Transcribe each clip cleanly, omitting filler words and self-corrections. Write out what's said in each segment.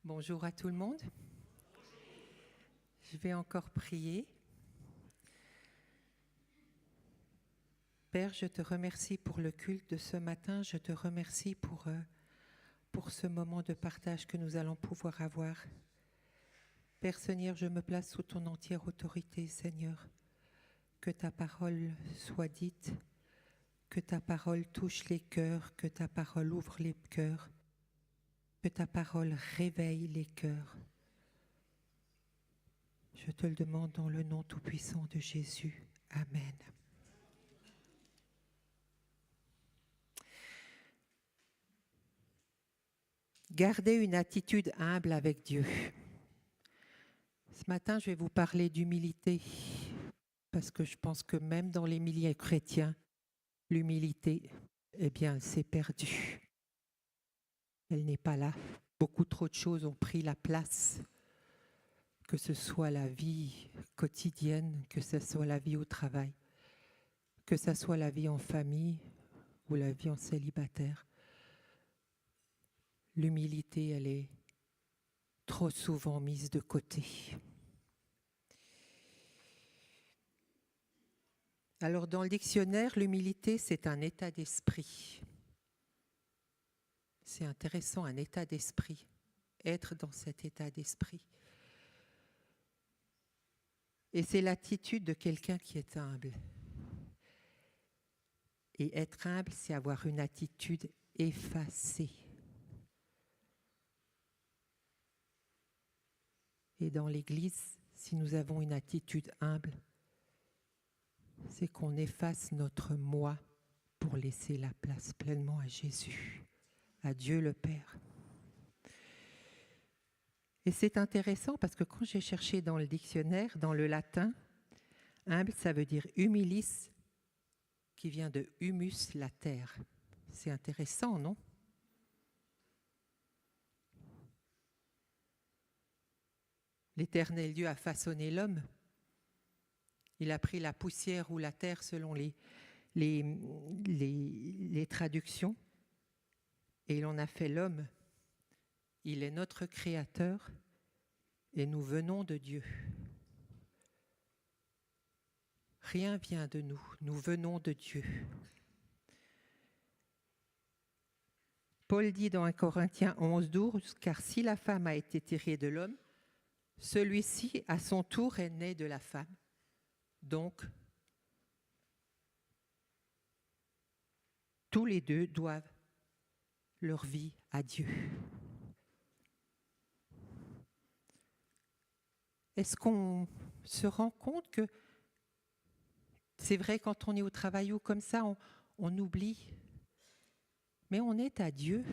Bonjour à tout le monde. Je vais encore prier. Père, je te remercie pour le culte de ce matin. Je te remercie pour ce moment de partage que nous allons pouvoir avoir. Père Seigneur, je me place sous ton entière autorité, Seigneur. Que ta parole soit dite, que ta parole touche les cœurs, que ta parole ouvre les cœurs, que ta parole réveille les cœurs. Je te le demande dans le nom tout-puissant de Jésus. Amen. Gardez une attitude humble avec Dieu. Ce matin, je vais vous parler d'humilité, parce que je pense que même dans les milieux chrétiens, l'humilité, eh bien, c'est perdu. Elle n'est pas là. Beaucoup trop de choses ont pris la place, que ce soit la vie quotidienne, que ce soit la vie au travail, que ce soit la vie en famille ou la vie en célibataire. L'humilité, elle est trop souvent mise de côté. Alors, dans le dictionnaire, l'humilité, c'est un état d'esprit. C'est intéressant, un état d'esprit. Être dans cet état d'esprit. Et c'est l'attitude de quelqu'un qui est humble. Et être humble, c'est avoir une attitude effacée. Et dans l'Église, si nous avons une attitude humble, c'est qu'on efface notre moi pour laisser la place pleinement à Jésus, à Dieu le Père. Et c'est intéressant parce que quand j'ai cherché dans le dictionnaire, dans le latin, humble, ça veut dire humilis, qui vient de humus, la terre. C'est intéressant, non ? L'Éternel Dieu a façonné l'homme. Il a pris la poussière ou la terre selon les traductions et il en a fait l'homme. Il est notre créateur et nous venons de Dieu. Rien vient de nous, nous venons de Dieu. Paul dit dans 1 Corinthiens 11:12, « Car si la femme a été tirée de l'homme, celui-ci à son tour est né de la femme. Donc, tous les deux doivent leur vie à Dieu. » Est-ce qu'on se rend compte que c'est vrai quand on est au travail ou comme ça, on oublie, mais on est à Dieu.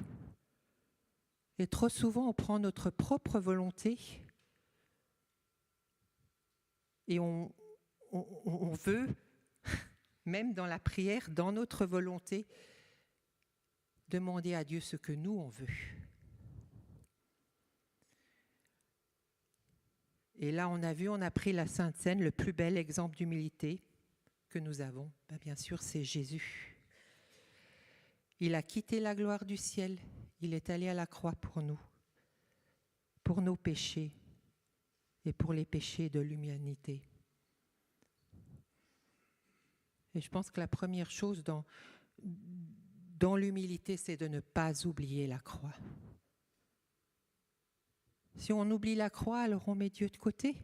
Et trop souvent, on prend notre propre volonté et on veut, même dans la prière, dans notre volonté, demander à Dieu ce que nous, on veut. Et là, on a pris la Sainte Seine, le plus bel exemple d'humilité que nous avons. Bien sûr, c'est Jésus. Il a quitté la gloire du ciel. Il est allé à la croix pour nous, pour nos péchés et pour les péchés de l'humanité. Et je pense que la première chose dans l'humilité, c'est de ne pas oublier la croix. Si on oublie la croix, alors on met Dieu de côté.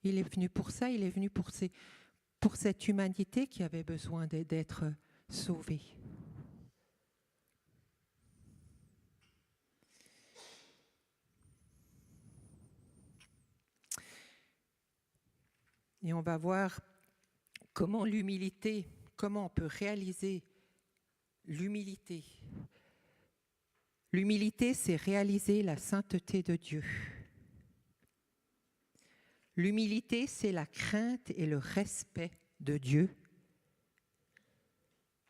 Il est venu pour ça, il est venu pour cette humanité qui avait besoin d'être sauvée. Et on va voir comment on peut réaliser l'humilité. L'humilité, c'est réaliser la sainteté de Dieu. L'humilité, c'est la crainte et le respect de Dieu.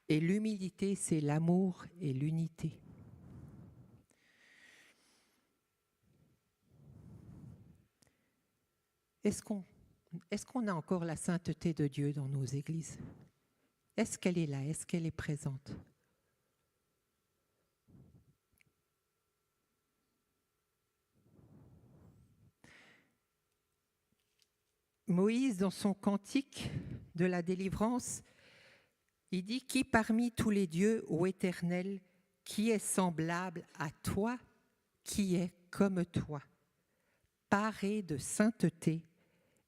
Et l'humilité, c'est l'amour et l'unité. Est-ce qu'on a encore la sainteté de Dieu dans nos églises ? Est-ce qu'elle est là ? Est-ce qu'elle est présente ? Moïse, dans son cantique de la délivrance, il dit « Qui parmi tous les dieux, ô Éternel, qui est semblable à toi, qui est comme toi, paré de sainteté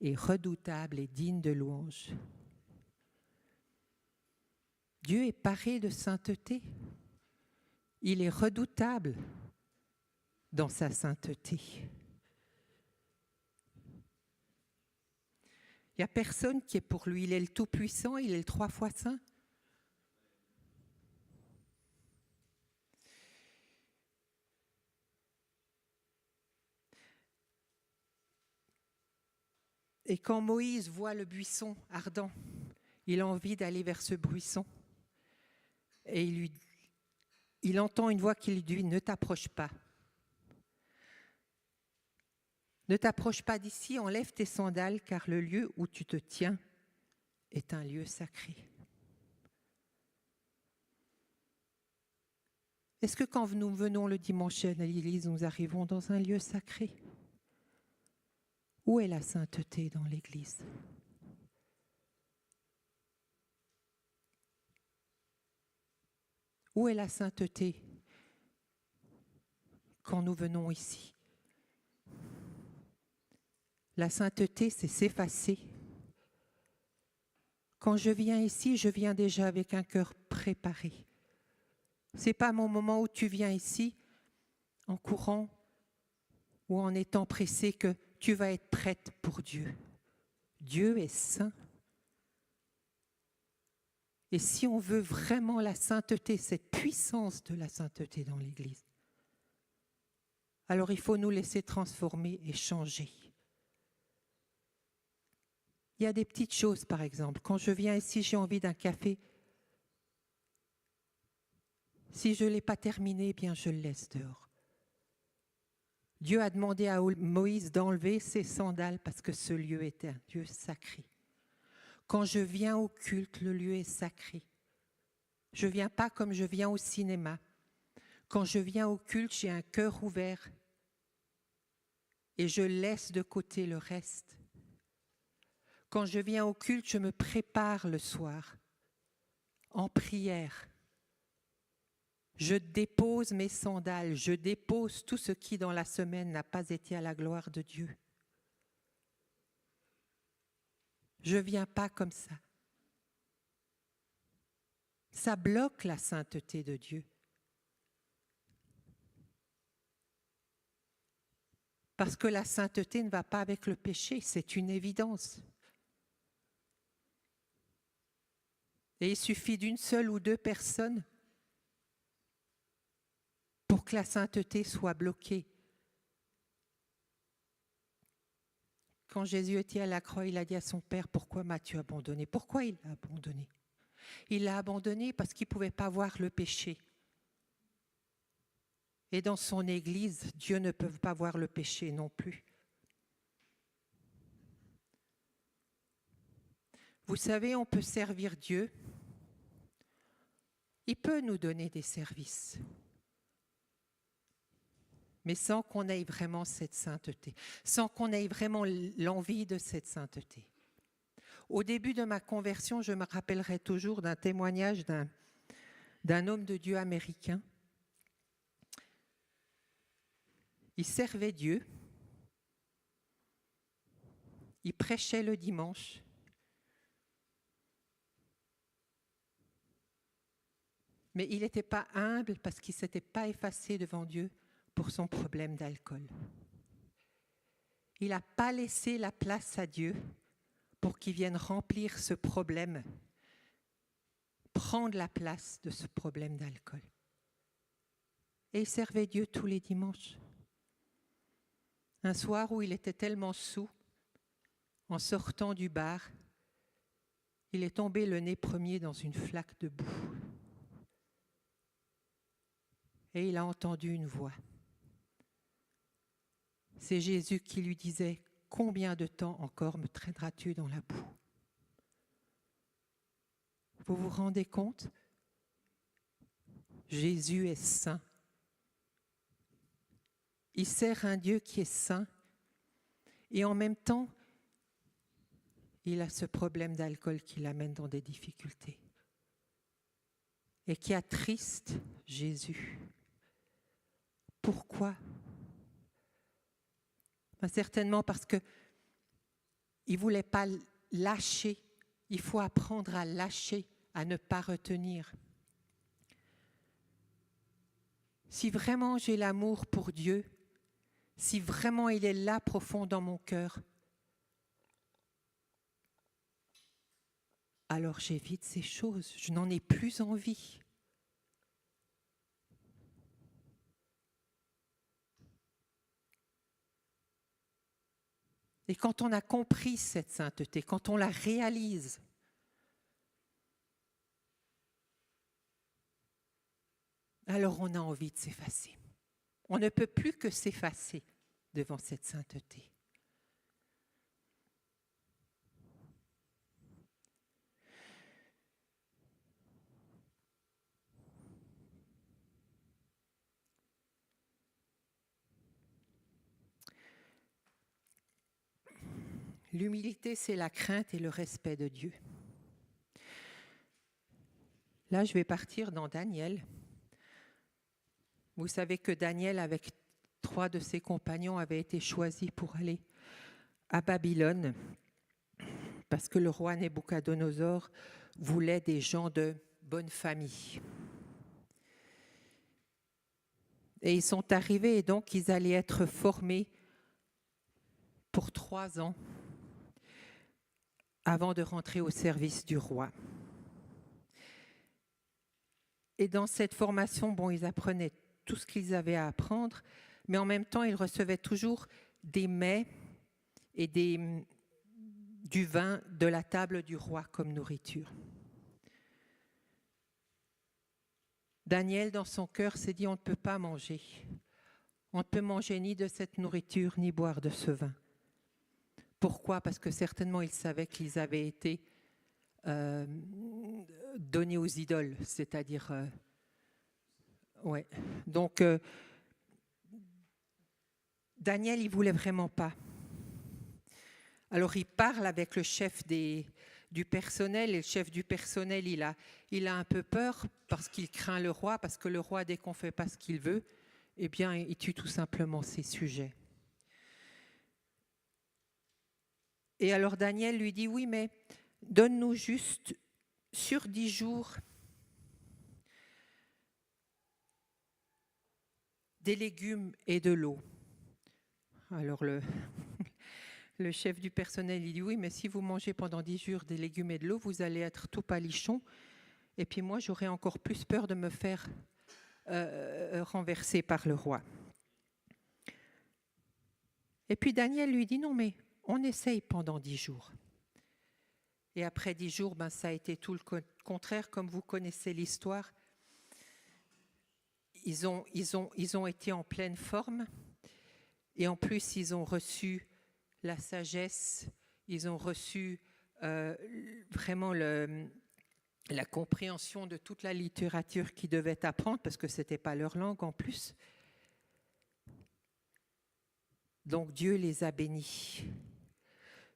et redoutable et digne de louange. » Dieu est paré de sainteté. Il est redoutable dans sa sainteté. Il n'y a personne qui est pour lui. Il est le Tout-Puissant, il est le 3 fois saint. Et quand Moïse voit le buisson ardent, il a envie d'aller vers ce buisson. Et il entend une voix qui lui dit « Ne t'approche pas. Ne t'approche pas d'ici, enlève tes sandales, car le lieu où tu te tiens est un lieu sacré. » Est-ce que quand nous venons le dimanche à l'église, nous arrivons dans un lieu sacré ? Où est la sainteté dans l'église ? Où est la sainteté quand nous venons ici ? La sainteté, c'est s'effacer. Quand je viens ici, je viens déjà avec un cœur préparé. Ce n'est pas mon moment où tu viens ici en courant ou en étant pressé que tu vas être prête pour Dieu. Dieu est saint. Et si on veut vraiment la sainteté, cette puissance de la sainteté dans l'Église, alors il faut nous laisser transformer et changer. Il y a des petites choses, par exemple. Quand je viens ici, j'ai envie d'un café. Si je ne l'ai pas terminé, eh bien je le laisse dehors. Dieu a demandé à Moïse d'enlever ses sandales parce que ce lieu était un lieu sacré. Quand je viens au culte, le lieu est sacré. Je ne viens pas comme je viens au cinéma. Quand je viens au culte, j'ai un cœur ouvert et je laisse de côté le reste. Quand je viens au culte, je me prépare le soir en prière. Je dépose mes sandales, je dépose tout ce qui dans la semaine n'a pas été à la gloire de Dieu. Je ne viens pas comme ça. Ça bloque la sainteté de Dieu. Parce que la sainteté ne va pas avec le péché, c'est une évidence. Et il suffit d'une seule ou deux personnes pour que la sainteté soit bloquée. Quand Jésus était à la croix, il a dit à son Père, « Pourquoi m'as-tu abandonné ?» Pourquoi il l'a abandonné ? Il l'a abandonné parce qu'il ne pouvait pas voir le péché. Et dans son Église, Dieu ne peut pas voir le péché non plus. Vous savez, on peut servir Dieu. Il peut nous donner des services. Mais sans qu'on ait vraiment cette sainteté, sans qu'on ait vraiment l'envie de cette sainteté. Au début de ma conversion, je me rappellerai toujours d'un témoignage d'un homme de Dieu américain. Il servait Dieu, il prêchait le dimanche, mais il n'était pas humble parce qu'il ne s'était pas effacé devant Dieu pour son problème d'alcool. Il n'a pas laissé la place à Dieu pour qu'il vienne remplir ce problème, prendre la place de ce problème d'alcool. Et il servait Dieu tous les dimanches. Un soir où il était tellement saoul, en sortant du bar, il est tombé le nez premier dans une flaque de boue. Et il a entendu une voix. C'est Jésus qui lui disait « Combien de temps encore me traîneras-tu dans la boue ?» Vous vous rendez compte ? Jésus est saint. Il sert un Dieu qui est saint et en même temps, il a ce problème d'alcool qui l'amène dans des difficultés et qui attriste Jésus. Pourquoi? Certainement parce qu'il ne voulait pas lâcher. Il faut apprendre à lâcher, à ne pas retenir. Si vraiment j'ai l'amour pour Dieu, si vraiment il est là profond dans mon cœur, alors j'évite ces choses. Je n'en ai plus envie. Et quand on a compris cette sainteté, quand on la réalise, alors on a envie de s'effacer. On ne peut plus que s'effacer devant cette sainteté. L'humilité, c'est la crainte et le respect de Dieu. Là, je vais partir dans Daniel. Vous savez que Daniel, avec 3 de ses compagnons, avait été choisi pour aller à Babylone parce que le roi Nebuchadnezzar voulait des gens de bonne famille. Et ils sont arrivés et donc ils allaient être formés pour 3 ans avant de rentrer au service du roi. Et dans cette formation, ils apprenaient tout ce qu'ils avaient à apprendre, mais en même temps, ils recevaient toujours des mets et du vin de la table du roi comme nourriture. Daniel, dans son cœur, s'est dit, on ne peut pas manger. On ne peut manger ni de cette nourriture, ni boire de ce vin. Pourquoi? Parce que certainement, ils savaient qu'ils avaient été donnés aux idoles, c'est-à-dire... ouais. Donc, Daniel, il ne voulait vraiment pas. Alors, il parle avec le chef du personnel, et le chef du personnel, il a un peu peur parce qu'il craint le roi, parce que le roi, dès qu'on ne fait pas ce qu'il veut, eh bien, il tue tout simplement ses sujets. Et alors Daniel lui dit, oui, mais donne-nous juste sur 10 jours des légumes et de l'eau. Alors le chef du personnel, il dit, oui, mais si vous mangez pendant 10 jours des légumes et de l'eau, vous allez être tout palichon. Et puis moi, j'aurais encore plus peur de me faire renverser par le roi. Et puis Daniel lui dit, non, mais on essaye pendant 10 jours. Et après 10 jours, ça a été tout le contraire, comme vous connaissez l'histoire. Ils ont été en pleine forme. Et en plus, ils ont reçu la sagesse, ils ont reçu vraiment la compréhension de toute la littérature qu'ils devaient apprendre, parce que ce n'était pas leur langue en plus. Donc Dieu les a bénis.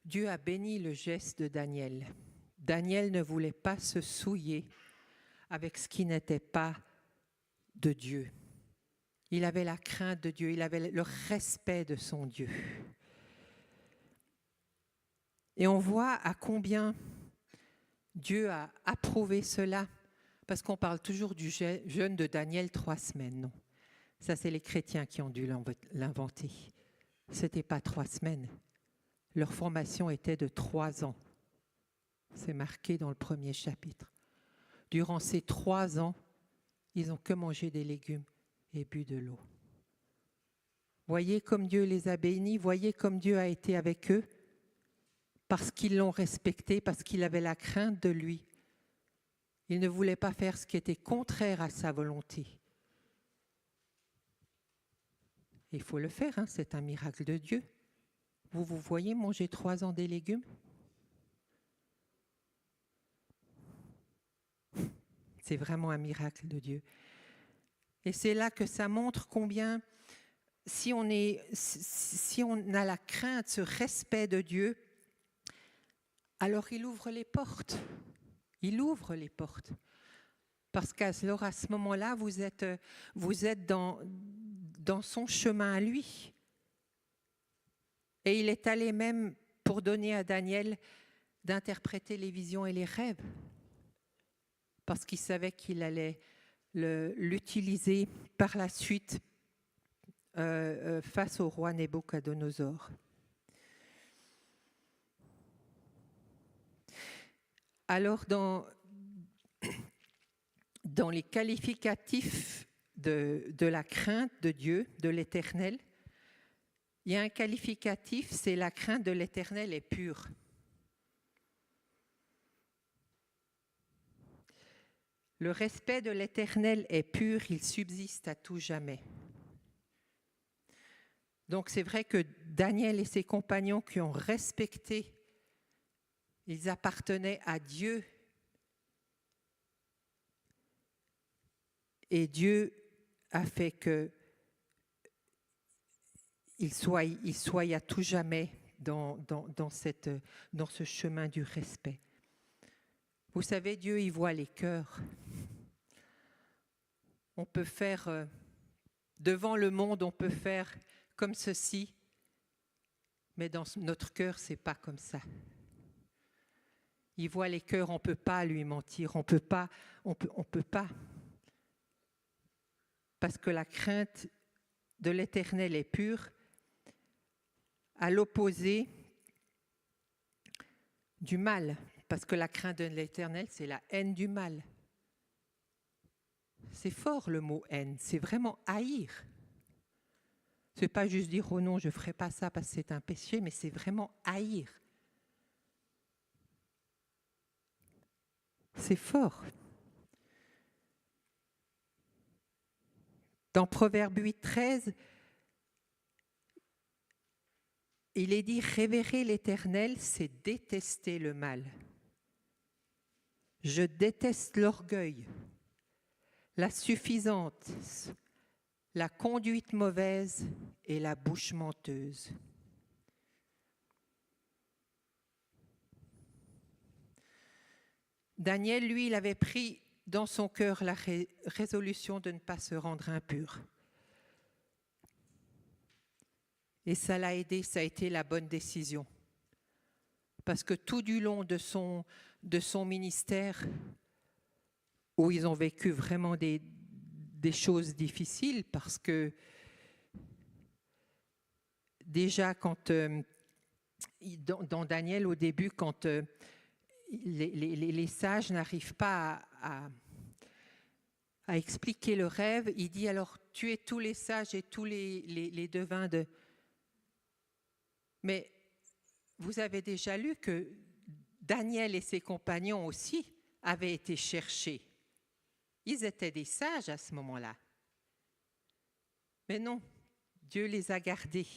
Dieu a béni le geste de Daniel. Daniel ne voulait pas se souiller avec ce qui n'était pas de Dieu. Il avait la crainte de Dieu, il avait le respect de son Dieu. Et on voit à combien Dieu a approuvé cela, parce qu'on parle toujours du jeûne de Daniel 3 semaines. Non, ça c'est les chrétiens qui ont dû l'inventer. Ce n'était pas 3 semaines. Leur formation était de 3 ans. C'est marqué dans le premier chapitre. Durant ces 3 ans, ils n'ont que mangé des légumes et bu de l'eau. Voyez comme Dieu les a bénis, voyez comme Dieu a été avec eux, parce qu'ils l'ont respecté, parce qu'il avait la crainte de lui. Il ne voulait pas faire ce qui était contraire à sa volonté. Il faut le faire, c'est un miracle de Dieu. Vous voyez manger 3 ans des légumes? C'est vraiment un miracle de Dieu. Et c'est là que ça montre combien, si on a la crainte, ce respect de Dieu, alors il ouvre les portes. Il ouvre les portes. Parce qu'à ce moment-là, vous êtes dans son chemin à lui. Et il est allé même pour donner à Daniel d'interpréter les visions et les rêves. Parce qu'il savait qu'il allait l'utiliser par la suite face au roi Nebuchadnezzar. Alors, dans les qualificatifs de la crainte de Dieu, de l'Éternel, il y a un qualificatif, c'est la crainte de l'Éternel est pure. Le respect de l'Éternel est pur, il subsiste à tout jamais. Donc c'est vrai que Daniel et ses compagnons qui ont respecté, ils appartenaient à Dieu. Et Dieu a fait qu'il soit à tout jamais dans ce chemin du respect. Vous savez, Dieu, il voit les cœurs. On peut faire, devant le monde, on peut faire comme ceci, mais dans notre cœur, ce n'est pas comme ça. Il voit les cœurs, on ne peut pas lui mentir, on peut pas. Parce que la crainte de l'Éternel est pure, à l'opposé du mal. Parce que la crainte de l'Éternel, c'est la haine du mal. C'est fort le mot haine, c'est vraiment haïr. Ce n'est pas juste dire « oh non, je ne ferai pas ça parce que c'est un péché », mais c'est vraiment haïr. C'est fort. Dans Proverbe 8,13, il est dit « révérer l'Éternel, c'est détester le mal. Je déteste l'orgueil, la suffisance, la conduite mauvaise et la bouche menteuse. » Daniel, lui, il avait pris dans son cœur la résolution de ne pas se rendre impur. Et ça l'a aidé, ça a été la bonne décision. Parce que tout du long de son ministère, où ils ont vécu vraiment des choses difficiles, parce que déjà quand dans Daniel au début, quand les sages n'arrivent pas à expliquer le rêve, il dit alors tuez tous les sages et tous les devins de... Mais vous avez déjà lu que Daniel et ses compagnons aussi avaient été cherchés. Ils étaient des sages à ce moment-là. Mais non, Dieu les a gardés.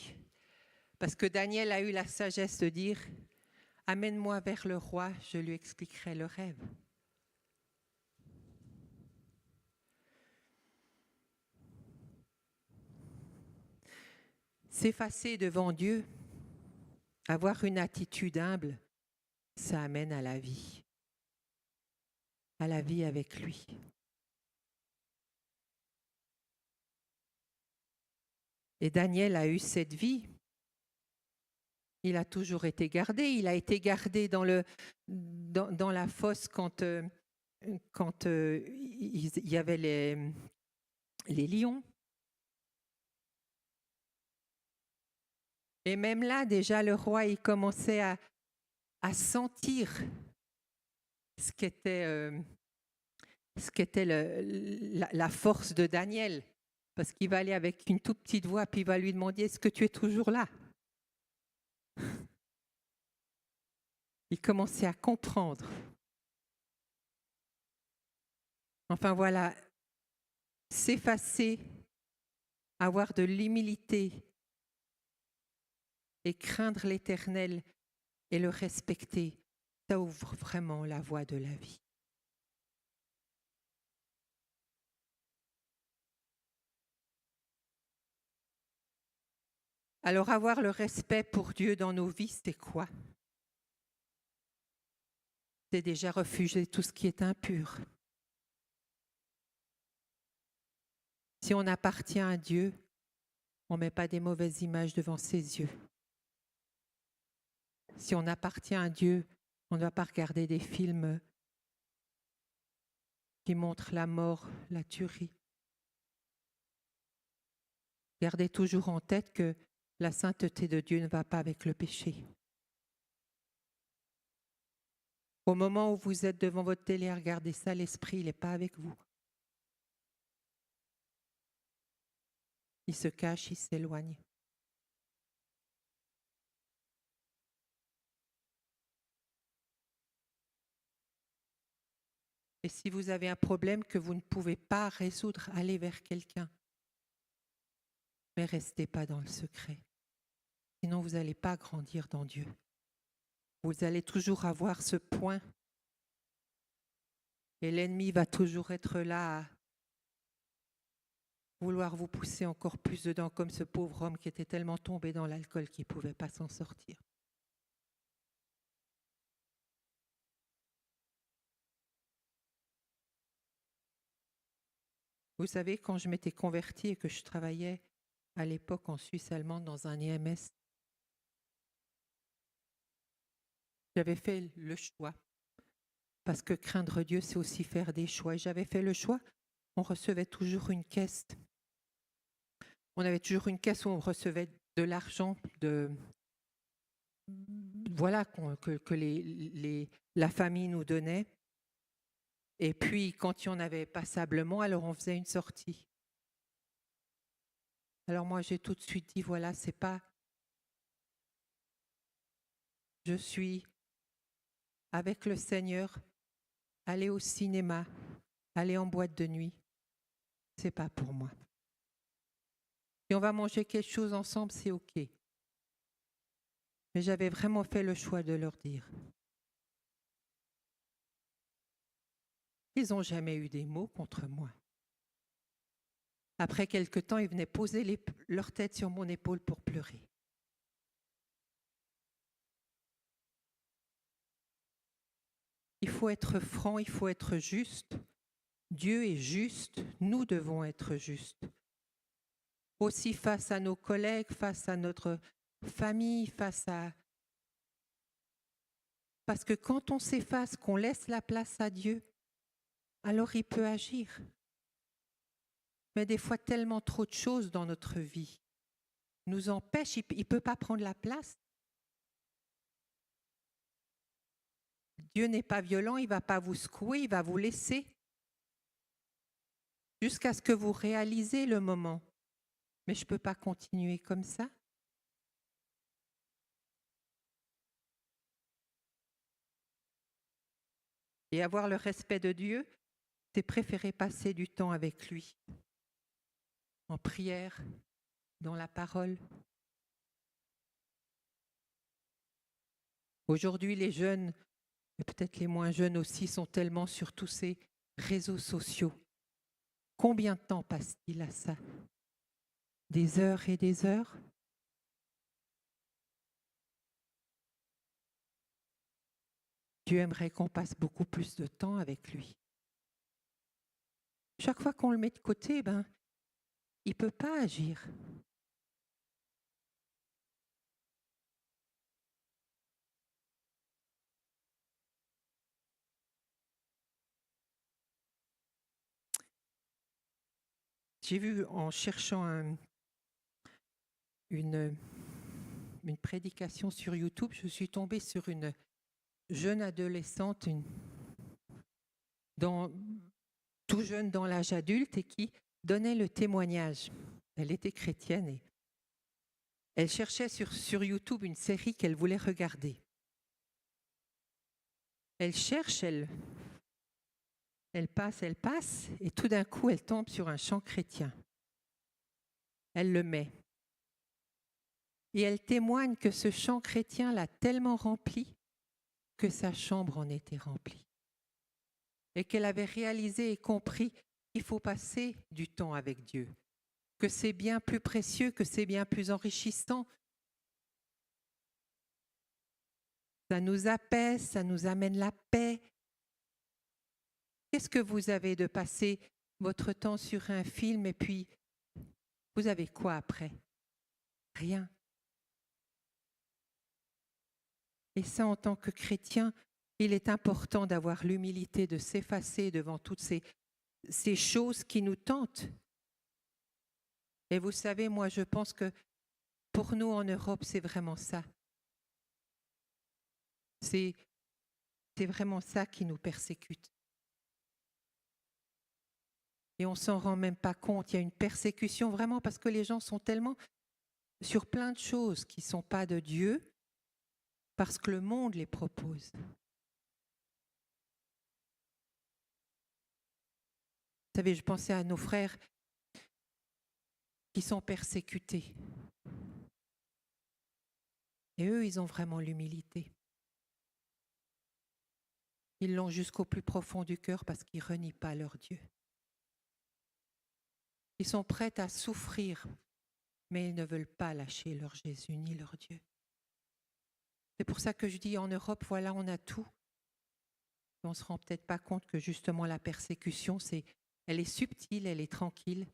Parce que Daniel a eu la sagesse de dire « Amène-moi vers le roi, je lui expliquerai le rêve. » S'effacer devant Dieu, avoir une attitude humble, ça amène à la vie avec lui. Et Daniel a eu cette vie. Il a toujours été gardé. Il a été gardé dans la fosse quand il y avait les lions. Et même là, déjà, le roi, il commençait à sentir ce qu'était la force de Daniel. Parce qu'il va aller avec une toute petite voix, puis il va lui demander « Est-ce que tu es toujours là ?» Il commençait à comprendre. Enfin voilà, s'effacer, avoir de l'humilité et craindre l'Éternel et le respecter, ça ouvre vraiment la voie de la vie. Alors avoir le respect pour Dieu dans nos vies, c'est quoi? c'est déjà refuser tout ce qui est impur. Si on appartient à Dieu, on ne met pas des mauvaises images devant ses yeux. Si on appartient à Dieu, on ne va pas regarder des films qui montrent la mort, la tuerie. Gardez toujours en tête que la sainteté de Dieu ne va pas avec le péché. Au moment où vous êtes devant votre télé à regarder ça, l'esprit, il n'est pas avec vous. Il se cache, il s'éloigne. Et si vous avez un problème que vous ne pouvez pas résoudre, allez vers quelqu'un. Mais restez pas dans le secret. Sinon, vous n'allez pas grandir dans Dieu. Vous allez toujours avoir ce point. Et l'ennemi va toujours être là à vouloir vous pousser encore plus dedans, comme ce pauvre homme qui était tellement tombé dans l'alcool qu'il ne pouvait pas s'en sortir. Vous savez, quand je m'étais convertie et que je travaillais à l'époque en Suisse allemande dans un IMS, j'avais fait le choix. Parce que craindre Dieu, c'est aussi faire des choix. Et j'avais fait le choix, on recevait toujours une caisse. On avait toujours une caisse où on recevait de l'argent, voilà, que la famille nous donnait. Et puis, quand il y en avait passablement, alors on faisait une sortie. Alors moi, j'ai tout de suite dit, voilà, c'est pas... Je suis avec le Seigneur, aller au cinéma, aller en boîte de nuit, c'est pas pour moi. Si on va manger quelque chose ensemble, c'est OK. Mais j'avais vraiment fait le choix de leur dire. Ils n'ont jamais eu des mots contre moi. Après quelque temps, ils venaient poser leur tête sur mon épaule pour pleurer. Il faut être franc, il faut être juste. Dieu est juste, nous devons être justes. Aussi face à nos collègues, face à notre famille, face à... Parce que quand on s'efface, qu'on laisse la place à Dieu, alors il peut agir. Mais des fois, tellement trop de choses dans notre vie nous empêchent, il ne peut pas prendre la place. Dieu n'est pas violent, il ne va pas vous secouer, il va vous laisser jusqu'à ce que vous réalisez le moment. Mais je ne peux pas continuer comme ça. Et avoir le respect de Dieu, c'est préférer passer du temps avec lui, en prière, dans la parole. Aujourd'hui, les jeunes, et peut-être les moins jeunes aussi, sont tellement sur tous ces réseaux sociaux. Combien de temps passe-t-il à ça? Des heures et des heures? Dieu aimerait qu'on passe beaucoup plus de temps avec lui. Chaque fois qu'on le met de côté, il ne peut pas agir. J'ai vu en cherchant une prédication sur YouTube, je suis tombée sur une jeune adolescente, tout jeune dans l'âge adulte, et qui donnait le témoignage. Elle était chrétienne et elle cherchait sur YouTube une série qu'elle voulait regarder. Elle cherche, elle passe, et tout d'un coup, elle tombe sur un chant chrétien. Elle le met. Et elle témoigne que ce chant chrétien l'a tellement remplie que sa chambre en était remplie. Et qu'elle avait réalisé et compris qu'il faut passer du temps avec Dieu, que c'est bien plus précieux, que c'est bien plus enrichissant. Ça nous apaise, ça nous amène la paix, Qu'est-ce que vous avez de passer votre temps sur un film et puis vous avez quoi après? Rien. Et ça, en tant que chrétien, il est important d'avoir l'humilité de s'effacer devant toutes ces choses qui nous tentent. Et vous savez, moi, je pense que pour nous en Europe, c'est vraiment ça. C'est vraiment ça qui nous persécute. Et on ne s'en rend même pas compte. Il y a une persécution vraiment parce que les gens sont tellement sur plein de choses qui ne sont pas de Dieu parce que le monde les propose. Vous savez, je pensais à nos frères qui sont persécutés. Et eux, ils ont vraiment l'humilité. Ils l'ont jusqu'au plus profond du cœur parce qu'ils ne renient pas leur Dieu. Ils sont prêts à souffrir, mais ils ne veulent pas lâcher leur Jésus ni leur Dieu. C'est pour ça que je dis en Europe, voilà, on a tout. On ne se rend peut-être pas compte que justement la persécution, elle est subtile, elle est tranquille.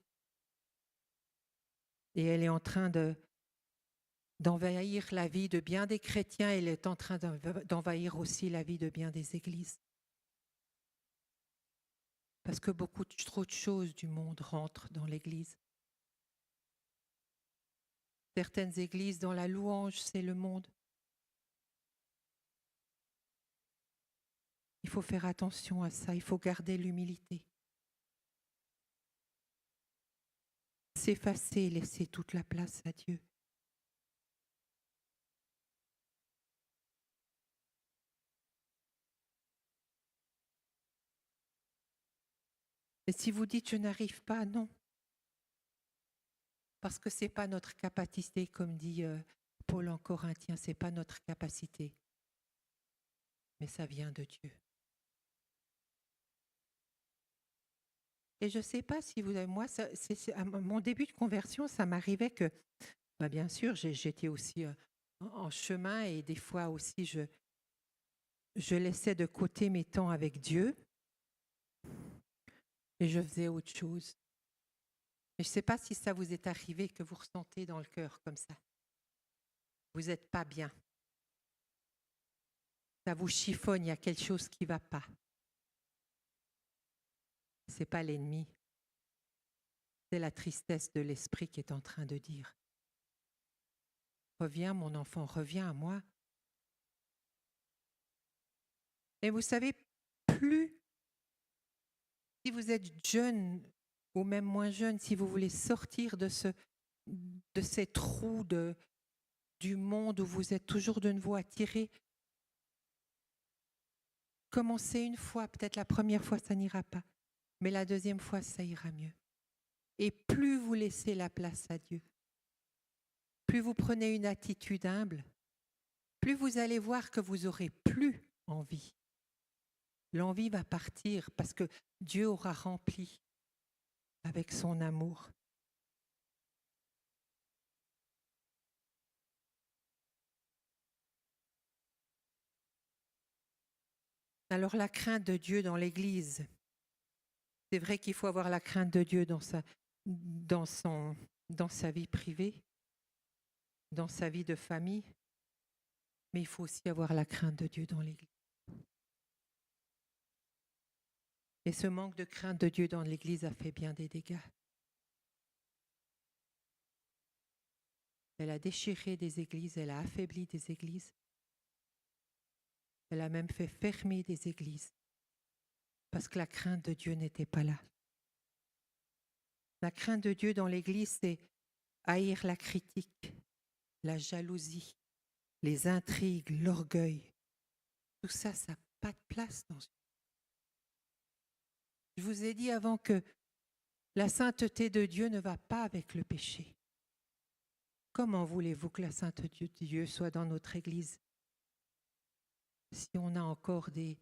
Et elle est en train d'envahir la vie de bien des chrétiens, elle est en train d'envahir aussi la vie de bien des églises. Parce que trop de choses du monde rentrent dans l'église. Certaines églises, dans la louange, c'est le monde. Il faut faire attention à ça, il faut garder l'humilité. S'effacer, laisser toute la place à Dieu. Et si vous dites je n'arrive pas, non. Parce que ce n'est pas notre capacité, comme dit Paul en Corinthiens, ce n'est pas notre capacité. Mais ça vient de Dieu. Et je ne sais pas si vous avez, moi, à mon début de conversion, ça m'arrivait que, bien sûr, j'étais aussi en chemin et des fois aussi, je laissais de côté mes temps avec Dieu et je faisais autre chose. Mais je ne sais pas si ça vous est arrivé, que vous ressentez dans le cœur comme ça. Vous n'êtes pas bien. Ça vous chiffonne, il y a quelque chose qui ne va pas. Ce n'est pas l'ennemi. C'est la tristesse de l'esprit qui est en train de dire « Reviens mon enfant, reviens à moi ». Et vous savez, plus, si vous êtes jeune ou même moins jeune, si vous voulez sortir de ces trous du monde où vous êtes toujours de nouveau attiré, commencez une fois, peut-être la première fois ça n'ira pas, mais la deuxième fois ça ira mieux. Et plus vous laissez la place à Dieu, plus vous prenez une attitude humble, plus vous allez voir que vous aurez plus envie. L'envie va partir parce que Dieu aura rempli avec son amour. Alors la crainte de Dieu dans l'Église, c'est vrai qu'il faut avoir la crainte de Dieu dans sa vie privée, dans sa vie de famille, mais il faut aussi avoir la crainte de Dieu dans l'Église. Et ce manque de crainte de Dieu dans l'Église a fait bien des dégâts. Elle a déchiré des églises, elle a affaibli des églises. Elle a même fait fermer des églises parce que la crainte de Dieu n'était pas là. La crainte de Dieu dans l'Église, c'est haïr la critique, la jalousie, les intrigues, l'orgueil. Tout ça, ça n'a pas de place dans une. Je vous ai dit avant que la sainteté de Dieu ne va pas avec le péché. Comment voulez-vous que la sainteté de Dieu soit dans notre Église si on a encore des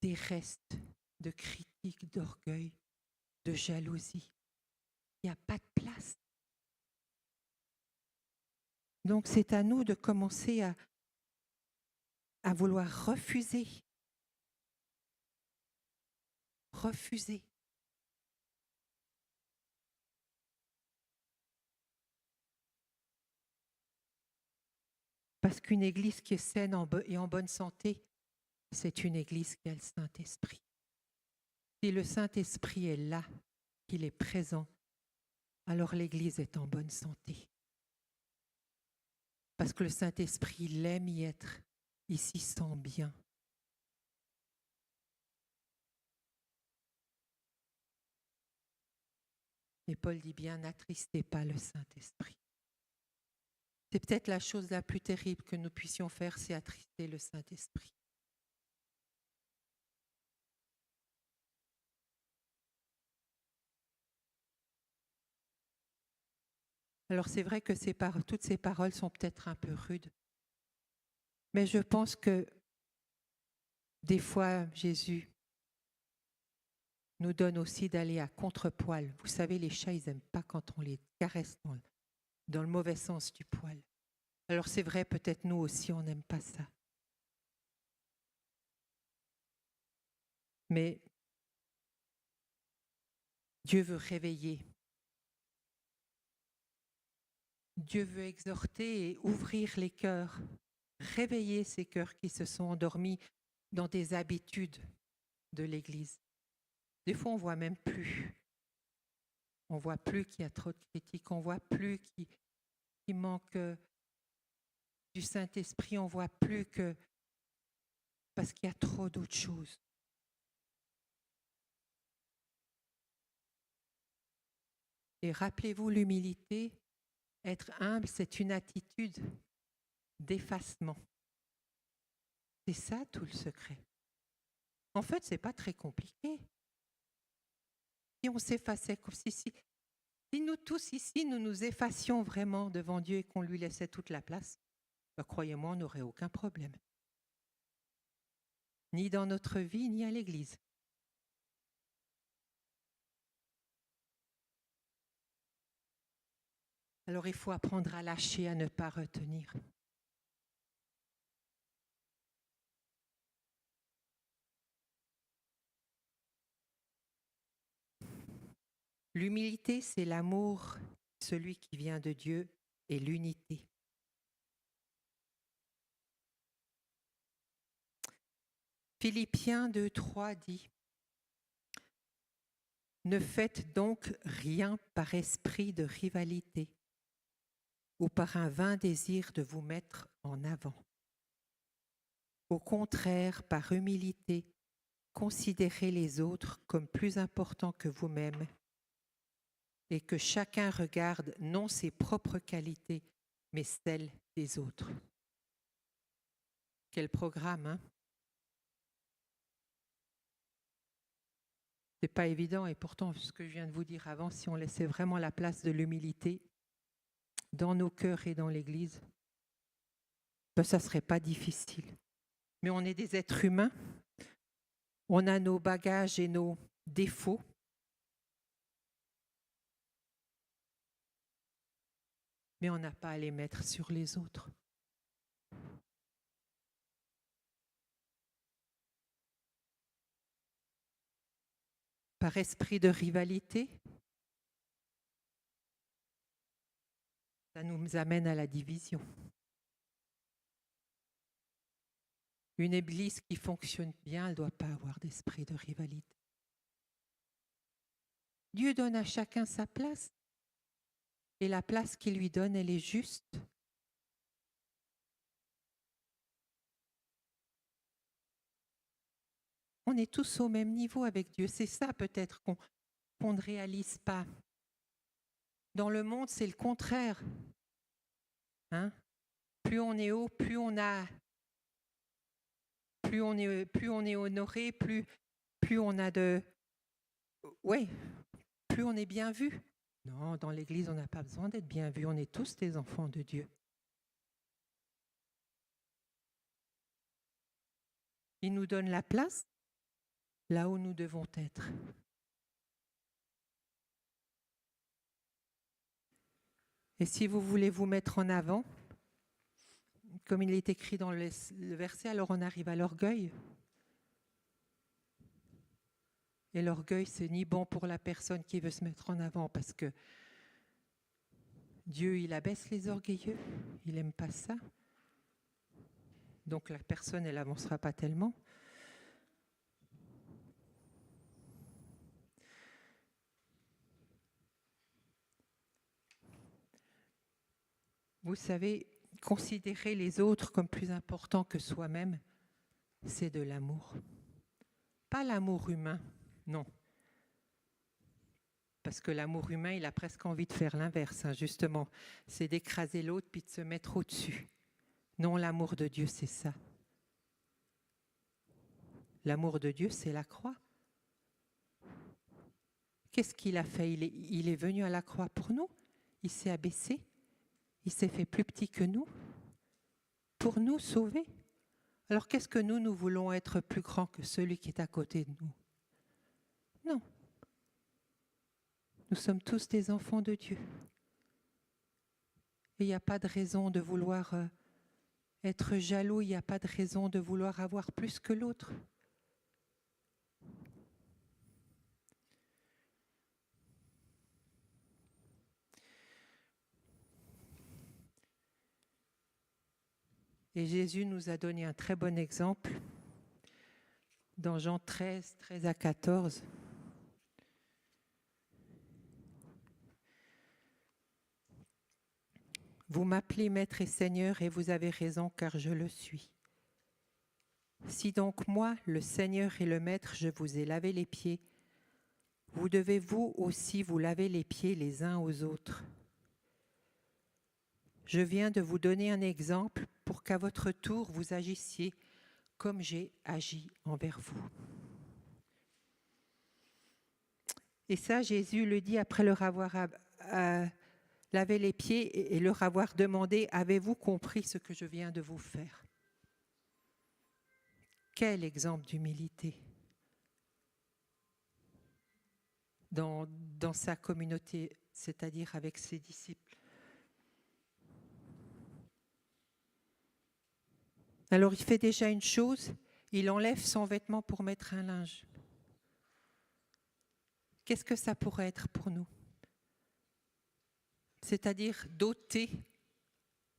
restes de critique, d'orgueil, de jalousie? Il n'y a pas de place. Donc c'est à nous de commencer à vouloir refuser refuser. Parce qu'une église qui est saine et en bonne santé, c'est une église qui a le Saint-Esprit. Si le Saint-Esprit est là, qu'il est présent, alors l'église est en bonne santé. Parce que le Saint-Esprit, il aime y être, il s'y sent bien. Et Paul dit bien, n'attristez pas le Saint-Esprit. C'est peut-être la chose la plus terrible que nous puissions faire, c'est attrister le Saint-Esprit. Alors c'est vrai que toutes ces paroles sont peut-être un peu rudes, mais je pense que des fois, Jésus nous donne aussi d'aller à contre-poil. Vous savez, les chats, ils n'aiment pas quand on les caresse dans le mauvais sens du poil. Alors c'est vrai, peut-être nous aussi, on n'aime pas ça. Mais Dieu veut réveiller. Dieu veut exhorter et ouvrir les cœurs, réveiller ces cœurs qui se sont endormis dans des habitudes de l'Église. Des fois, on ne voit même plus. On ne voit plus qu'il y a trop de critiques, on ne voit plus qu'il manque du Saint-Esprit, on ne voit plus que parce qu'il y a trop d'autres choses. Et rappelez-vous l'humilité, être humble, c'est une attitude d'effacement. C'est ça tout le secret. En fait, ce n'est pas très compliqué. Si on s'effaçait comme si nous tous ici, nous nous effacions vraiment devant Dieu et qu'on lui laissait toute la place, croyez-moi, on n'aurait aucun problème. Ni dans notre vie, ni à l'Église. Alors il faut apprendre à lâcher, à ne pas retenir. L'humilité, c'est l'amour, celui qui vient de Dieu, et l'unité. Philippiens 2:3 dit « Ne faites donc rien par esprit de rivalité ou par un vain désir de vous mettre en avant. Au contraire, par humilité, considérez les autres comme plus importants que vous-même et que chacun regarde non ses propres qualités, mais celles des autres. » Quel programme, hein? C'est pas évident et pourtant, ce que je viens de vous dire avant, si on laissait vraiment la place de l'humilité dans nos cœurs et dans l'Église, ça ne serait pas difficile. Mais on est des êtres humains, on a nos bagages et nos défauts. Mais on n'a pas à les mettre sur les autres. Par esprit de rivalité, ça nous amène à la division. Une église qui fonctionne bien, elle ne doit pas avoir d'esprit de rivalité. Dieu donne à chacun sa place et la place qu'il lui donne, elle est juste. On est tous au même niveau avec Dieu. C'est ça peut-être qu'on ne réalise pas. Dans le monde, c'est le contraire. Hein? Plus on est haut, plus on est honoré, plus on a de... Oui, plus on est bien vu. Non, dans l'Église, on n'a pas besoin d'être bien vu. On est tous des enfants de Dieu. Il nous donne la place là où nous devons être. Et si vous voulez vous mettre en avant, comme il est écrit dans le verset, alors on arrive à l'orgueil. Et l'orgueil, c'est ni bon pour la personne qui veut se mettre en avant, parce que Dieu, il abaisse les orgueilleux, il n'aime pas ça. Donc la personne, elle n'avancera pas tellement. Vous savez, considérer les autres comme plus importants que soi-même, c'est de l'amour. Pas l'amour humain, non. Parce que l'amour humain, il a presque envie de faire l'inverse, justement. C'est d'écraser l'autre puis de se mettre au-dessus. Non, l'amour de Dieu, c'est ça. L'amour de Dieu, c'est la croix. Qu'est-ce qu'il a fait ? Il est venu à la croix pour nous. Il s'est abaissé. Il s'est fait plus petit que nous pour nous sauver. Alors qu'est-ce que nous voulons être plus grands que celui qui est à côté de nous ? Non. Nous sommes tous des enfants de Dieu. Et il n'y a pas de raison de vouloir être jaloux, il n'y a pas de raison de vouloir avoir plus que l'autre. Et Jésus nous a donné un très bon exemple dans Jean 13, 13 à 14. Vous m'appelez Maître et Seigneur et vous avez raison car je le suis. Si donc moi, le Seigneur et le Maître, je vous ai lavé les pieds, vous devez vous aussi vous laver les pieds les uns aux autres. Je viens de vous donner un exemple pour qu'à votre tour vous agissiez comme j'ai agi envers vous. Et ça, Jésus le dit après leur avoir lavé les pieds et leur avoir demandé « Avez-vous compris ce que je viens de vous faire ?» Quel exemple d'humilité dans sa communauté, c'est-à-dire avec ses disciples. Alors il fait déjà une chose, il enlève son vêtement pour mettre un linge. Qu'est-ce que ça pourrait être pour nous ? C'est-à-dire d'ôter,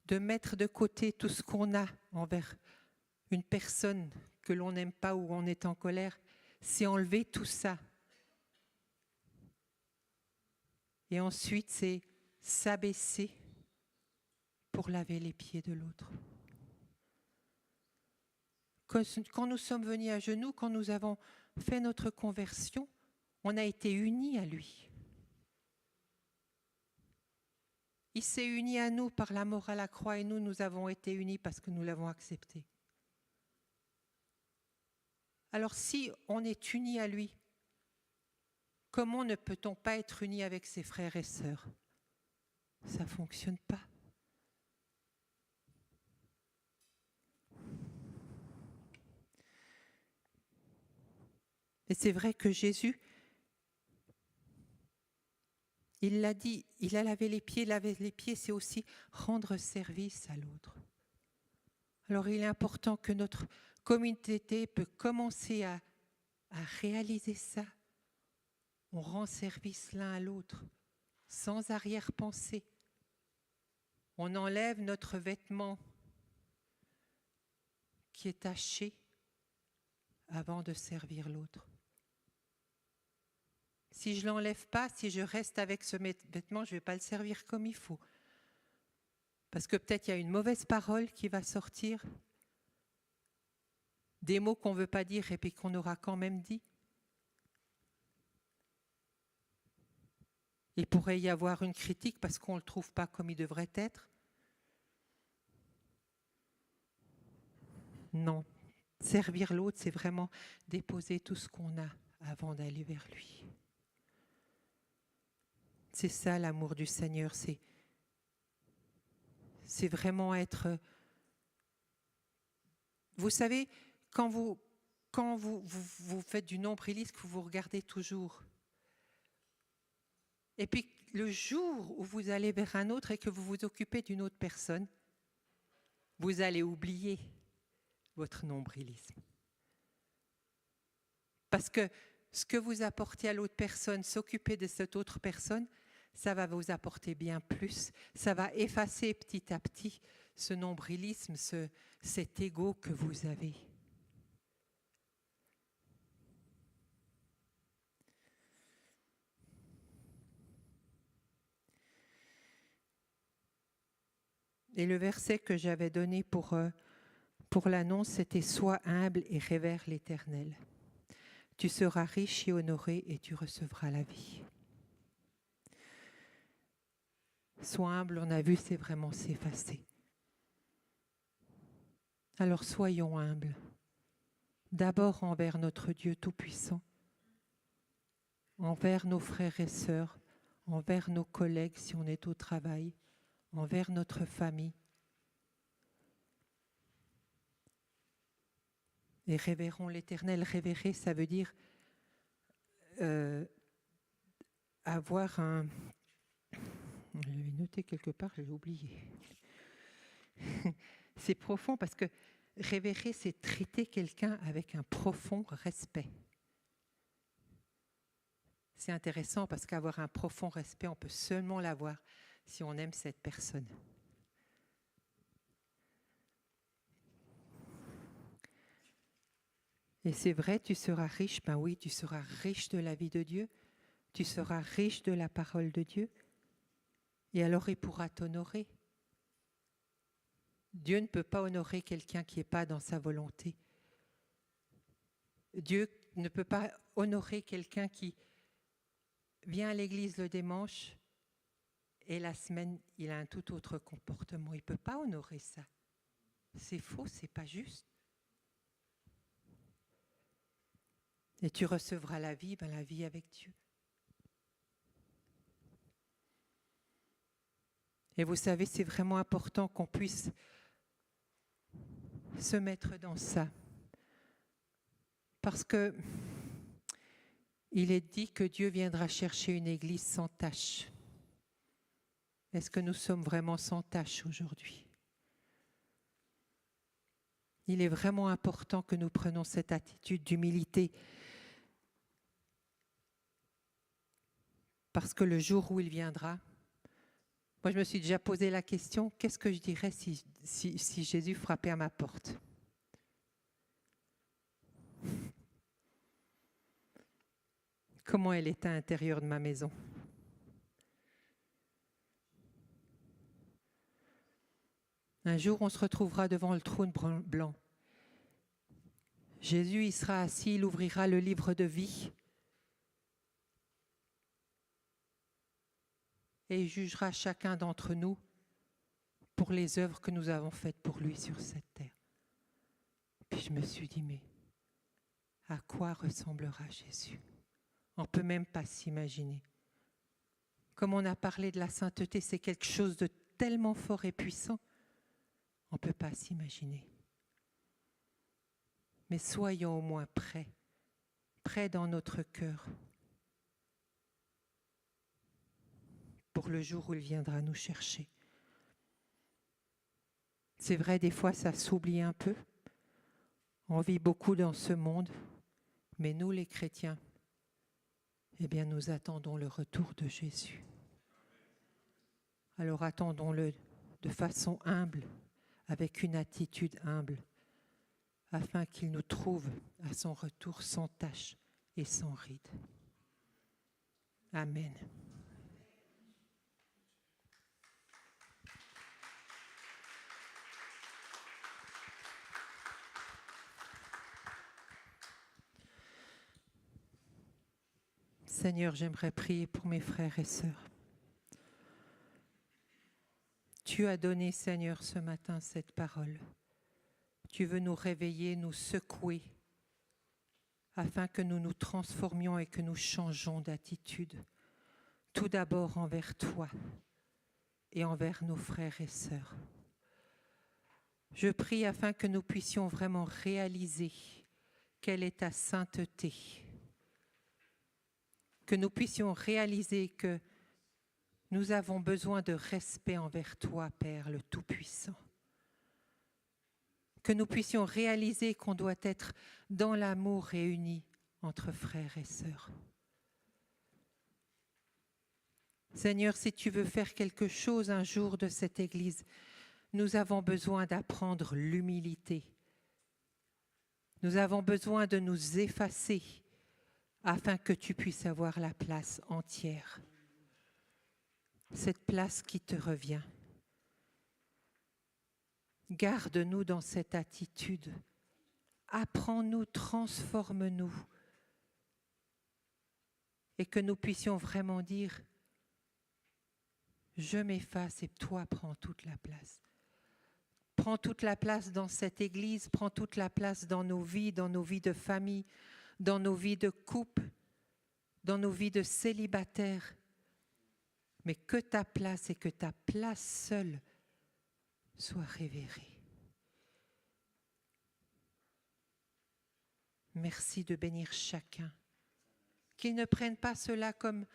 de mettre de côté tout ce qu'on a envers une personne que l'on n'aime pas ou on est en colère, c'est enlever tout ça. Et ensuite, c'est s'abaisser pour laver les pieds de l'autre. Quand nous sommes venus à genoux, quand nous avons fait notre conversion, on a été unis à lui. Il s'est uni à nous par la mort à la croix et nous avons été unis parce que nous l'avons accepté. Alors si on est unis à lui, comment ne peut-on pas être unis avec ses frères et sœurs ? Ça ne fonctionne pas. Et c'est vrai que Jésus, il l'a dit, il a lavé les pieds. Laver les pieds, c'est aussi rendre service à l'autre. Alors il est important que notre communauté peut commencer à réaliser ça. On rend service l'un à l'autre, sans arrière-pensée. On enlève notre vêtement qui est taché avant de servir l'autre. Si je ne l'enlève pas, si je reste avec ce vêtement, je ne vais pas le servir comme il faut. Parce que peut-être il y a une mauvaise parole qui va sortir, des mots qu'on ne veut pas dire et puis qu'on aura quand même dit. Il pourrait y avoir une critique parce qu'on ne le trouve pas comme il devrait être. Non, servir l'autre, c'est vraiment déposer tout ce qu'on a avant d'aller vers lui. C'est ça l'amour du Seigneur, c'est vraiment être... Vous savez, quand vous faites du nombrilisme, vous vous regardez toujours. Et puis le jour où vous allez vers un autre et que vous vous occupez d'une autre personne, vous allez oublier votre nombrilisme. Parce que ce que vous apportez à l'autre personne, s'occuper de cette autre personne, ça va vous apporter bien plus. Ça va effacer petit à petit ce nombrilisme, cet ego que vous avez. Et le verset que j'avais donné pour l'annonce, c'était « Sois humble et révère l'Éternel. Tu seras riche et honoré et tu recevras la vie. » Sois humble, on a vu, c'est vraiment s'effacer. Alors soyons humbles, d'abord envers notre Dieu Tout-Puissant, envers nos frères et sœurs, envers nos collègues si on est au travail, envers notre famille. Et révérons l'Éternel. Révérer, ça veut dire avoir un... Je l'avais noté quelque part, je l'ai oublié. C'est profond parce que révérer, c'est traiter quelqu'un avec un profond respect. C'est intéressant parce qu'avoir un profond respect, on peut seulement l'avoir si on aime cette personne. Et c'est vrai, tu seras riche, ben oui, tu seras riche de la vie de Dieu, tu seras riche de la parole de Dieu, et alors il pourra t'honorer. Dieu ne peut pas honorer quelqu'un qui n'est pas dans sa volonté. Dieu ne peut pas honorer quelqu'un qui vient à l'église le dimanche et la semaine, il a un tout autre comportement. Il ne peut pas honorer ça. C'est faux, c'est pas juste. Et tu recevras la vie avec Dieu. Et vous savez, c'est vraiment important qu'on puisse se mettre dans ça. Parce que il est dit que Dieu viendra chercher une église sans tache. Est-ce que nous sommes vraiment sans tache aujourd'hui ? Il est vraiment important que nous prenions cette attitude d'humilité. Parce que le jour où il viendra, moi je me suis déjà posé la question, qu'est-ce que je dirais si Jésus frappait à ma porte ? Comment est l'état intérieur de ma maison ? Un jour, on se retrouvera devant le trône blanc. Jésus, il sera assis, il ouvrira le livre de vie et il jugera chacun d'entre nous pour les œuvres que nous avons faites pour lui sur cette terre. Puis je me suis dit, mais à quoi ressemblera Jésus ? On ne peut même pas s'imaginer. Comme on a parlé de la sainteté, c'est quelque chose de tellement fort et puissant, on ne peut pas s'imaginer. Mais soyons au moins prêts dans notre cœur, pour le jour où il viendra nous chercher. C'est vrai, des fois, ça s'oublie un peu. On vit beaucoup dans ce monde, mais nous, les chrétiens, eh bien, nous attendons le retour de Jésus. Alors attendons-le de façon humble, avec une attitude humble, afin qu'il nous trouve à son retour sans tache et sans ride. Amen. Seigneur, j'aimerais prier pour mes frères et sœurs. Tu as donné, Seigneur, ce matin cette parole. Tu veux nous réveiller, nous secouer, afin que nous nous transformions et que nous changeons d'attitude. Tout d'abord envers toi et envers nos frères et sœurs. Je prie afin que nous puissions vraiment réaliser quelle est ta sainteté, que nous puissions réaliser que nous avons besoin de respect envers toi, Père, le Tout-Puissant. Que nous puissions réaliser qu'on doit être dans l'amour réunis entre frères et sœurs. Seigneur, si tu veux faire quelque chose un jour de cette Église, nous avons besoin d'apprendre l'humilité. Nous avons besoin de nous effacer afin que tu puisses avoir la place entière. Cette place qui te revient. Garde-nous dans cette attitude. Apprends-nous, transforme-nous. Et que nous puissions vraiment dire, je m'efface et toi prends toute la place. Prends toute la place dans cette Église, prends toute la place dans nos vies de famille, dans nos vies de couple, dans nos vies de célibataires. Mais que ta place et que ta place seule soit révérée. Merci de bénir chacun. Qu'ils ne prennent pas cela comme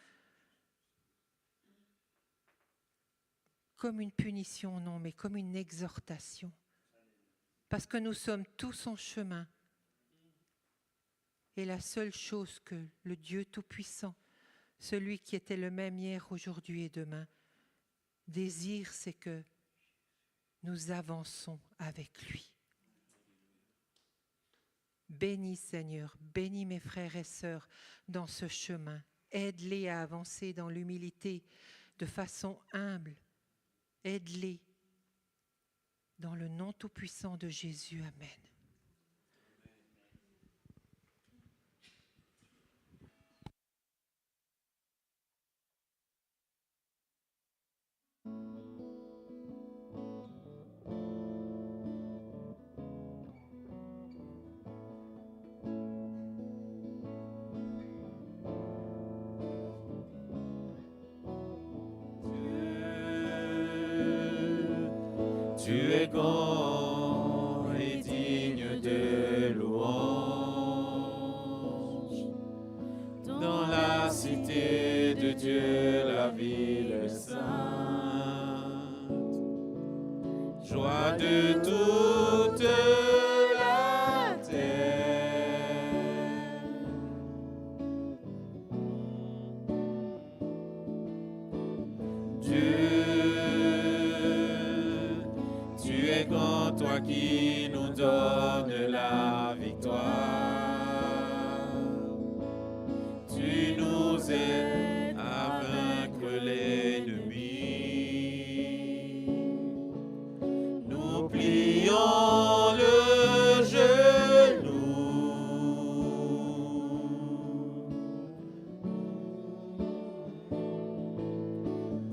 une punition, non, mais comme une exhortation. Parce que nous sommes tous en chemin. Et la seule chose que le Dieu Tout-Puissant, celui qui était le même hier, aujourd'hui et demain, désire, c'est que nous avançons avec lui. Bénis Seigneur, bénis mes frères et sœurs dans ce chemin. Aide-les à avancer dans l'humilité de façon humble. Aide-les dans le nom tout-puissant de Jésus. Amen. Tu es grand et digne de louange. Dans la cité de Dieu, la ville sainte, joie de toute la terre. Dieu, grand, toi qui nous donnes la victoire, tu nous aides à vaincre l'ennemi. Nous plions le genou.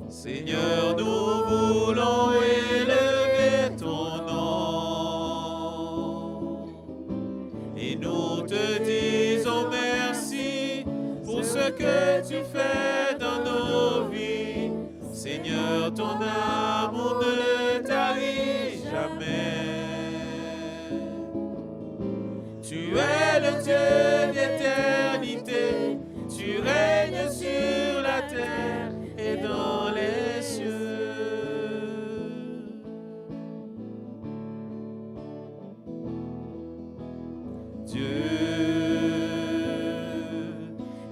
Seigneur, nous voulons élever ton nom et nous te disons merci pour ce que tu fais dans nos vies. Seigneur, ton amour ne tarit jamais. Tu es le Dieu d'éternité, tu règnes sur la terre et dans les cieux. Dieu,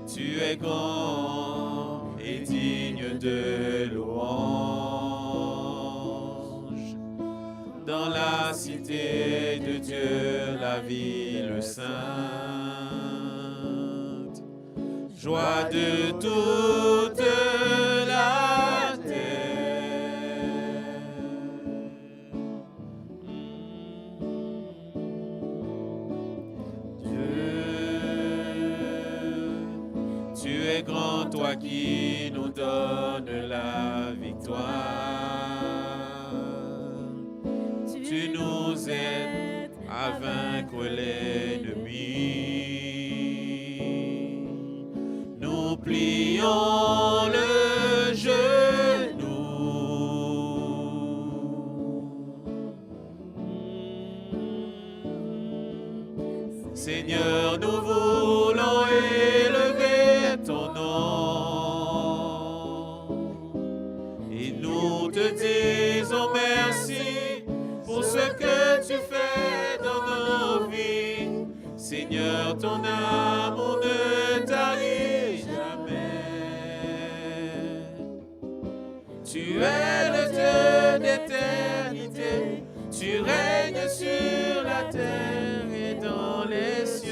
tu es grand et digne de louange. Dans la cité de Dieu, la ville sainte, joie de toute la terre. Tu es grand, toi qui nous donnes la victoire. Tu nous aides à vaincre l'ennemi. Nous plions le genou. Seigneur, nous voulons élever ton nom et nous te disons merci pour ce que tu fais dans nos vies. Seigneur, ton amour Tu règnes sur la terre et dans les cieux.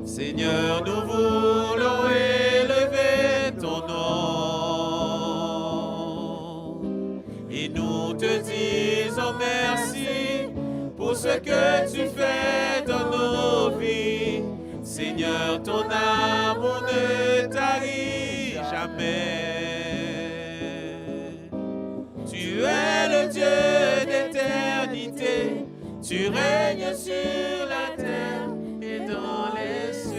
Seigneur, nous voulons élever ton nom et nous te disons merci pour ce que tu fais dans nos vies. Seigneur, ton amour ne tarit jamais. Tu es le Dieu d'éternité, tu règnes sur la terre et dans les cieux.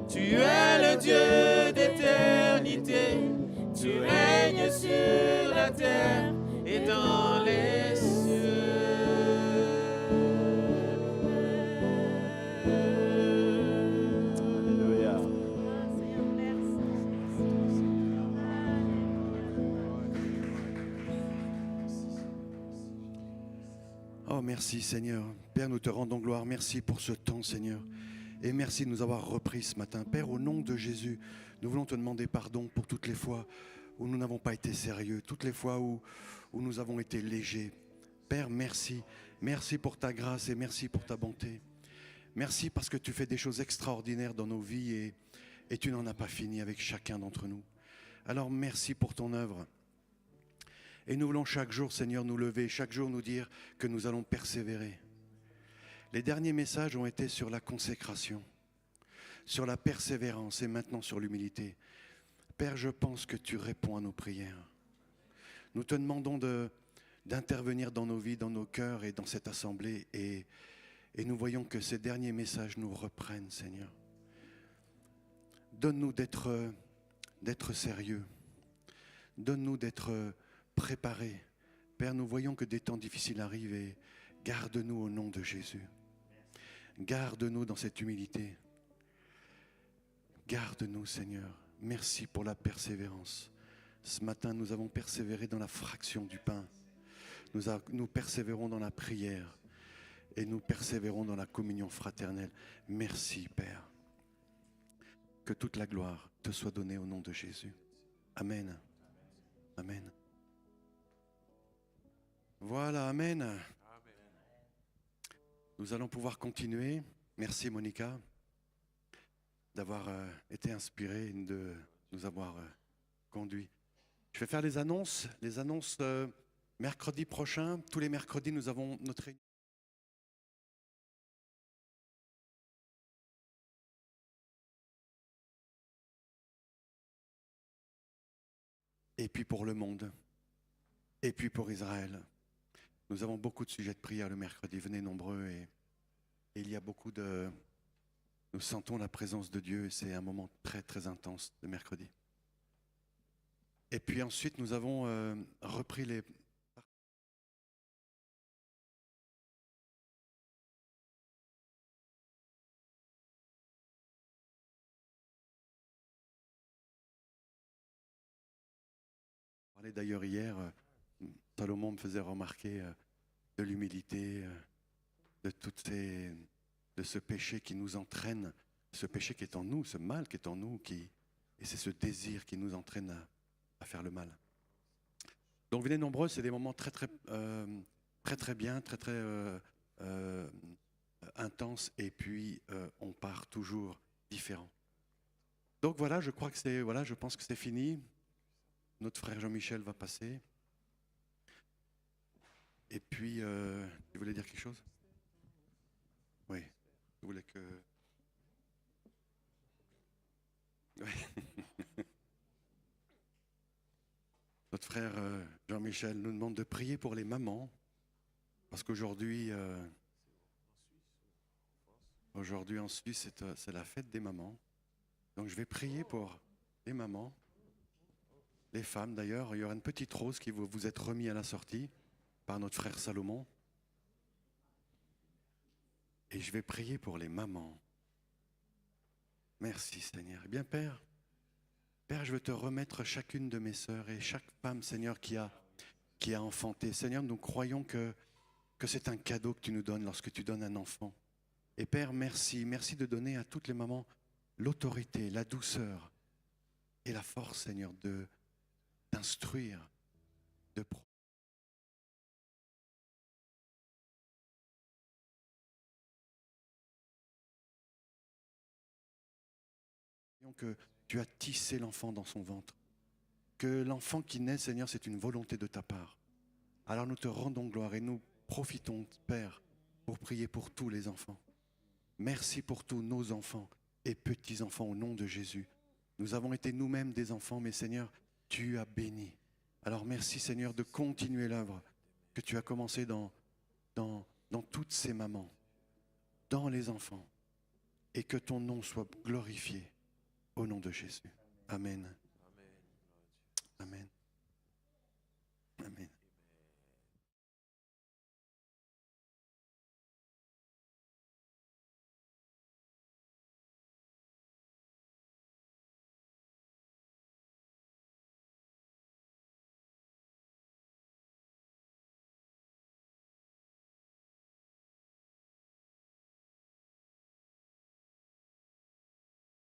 Tu es le Dieu d'éternité, tu règnes sur la terre et dans les cieux. Alléluia. Oh, merci Seigneur. Père, nous te rendons gloire. Merci pour ce temps, Seigneur. Et merci de nous avoir repris ce matin. Père, au nom de Jésus, nous voulons te demander pardon pour toutes les fois où nous n'avons pas été sérieux, toutes les fois où nous avons été légers. Père, merci. Merci pour ta grâce et merci pour ta bonté. Merci parce que tu fais des choses extraordinaires dans nos vies et tu n'en as pas fini avec chacun d'entre nous. Alors merci pour ton œuvre. Et nous voulons chaque jour, Seigneur, nous lever, chaque jour nous dire que nous allons persévérer. Les derniers messages ont été sur la consécration, sur la persévérance et maintenant sur l'humilité. Père, je pense que tu réponds à nos prières. Nous te demandons d'intervenir dans nos vies, dans nos cœurs et dans cette assemblée. Et nous voyons que ces derniers messages nous reprennent, Seigneur. Donne-nous d'être sérieux. Donne-nous d'être préparés. Père, nous voyons que des temps difficiles arrivent et garde-nous au nom de Jésus. Garde-nous dans cette humilité. Garde-nous, Seigneur. Merci pour la persévérance. Ce matin, nous avons persévéré dans la fraction du pain. Nous persévérons dans la prière et nous persévérons dans la communion fraternelle. Merci, Père. Que toute la gloire te soit donnée au nom de Jésus. Amen. Amen. Voilà, Amen. Nous allons pouvoir continuer. Merci, Monica, d'avoir été inspirée, de nous avoir conduits. Je vais faire les annonces. Les annonces mercredi prochain. Tous les mercredis, nous avons notre réunion. Et puis pour le monde. Et puis pour Israël. Nous avons beaucoup de sujets de prière le mercredi. Venez nombreux et il y a beaucoup de... Nous sentons la présence de Dieu et c'est un moment très très intense le mercredi. Et puis ensuite, nous avons repris les... On parlait d'ailleurs hier, Salomon me faisait remarquer de l'humilité, de ce péché qui nous entraîne, ce péché qui est en nous, ce mal qui est en nous, et c'est ce désir qui nous entraîne à faire le mal. Donc venez nombreux, c'est des moments très bien, très intenses, et puis on part toujours différent. Donc voilà, je crois que je pense que c'est fini. Notre frère Jean-Michel va passer. Et puis, tu voulais dire quelque chose? Oui, je voulais que... Oui. Notre frère Jean-Michel nous demande de prier pour les mamans, parce qu'aujourd'hui, en Suisse, c'est la fête des mamans. Donc je vais prier pour les mamans, les femmes d'ailleurs. Il y aura une petite rose qui vous être remis à la sortie par notre frère Salomon. Et je vais prier pour les mamans. Merci Seigneur. Eh bien Père, je veux te remettre chacune de mes sœurs et chaque femme, Seigneur, qui a enfanté. Seigneur, nous croyons que c'est un cadeau que tu nous donnes lorsque tu donnes un enfant. Et Père, merci. Merci de donner à toutes les mamans l'autorité, la douceur et la force, Seigneur, d'instruire, de que tu as tissé l'enfant dans son ventre. Que l'enfant qui naît, Seigneur, c'est une volonté de ta part. Alors nous te rendons gloire et nous profitons, Père, pour prier pour tous les enfants. Merci pour tous nos enfants et petits-enfants au nom de Jésus. Nous avons été nous-mêmes des enfants, mais Seigneur, tu as béni. Alors merci, Seigneur, de continuer l'œuvre que tu as commencée dans toutes ces mamans, dans les enfants, et que ton nom soit glorifié au nom de Jésus. Amen. Amen.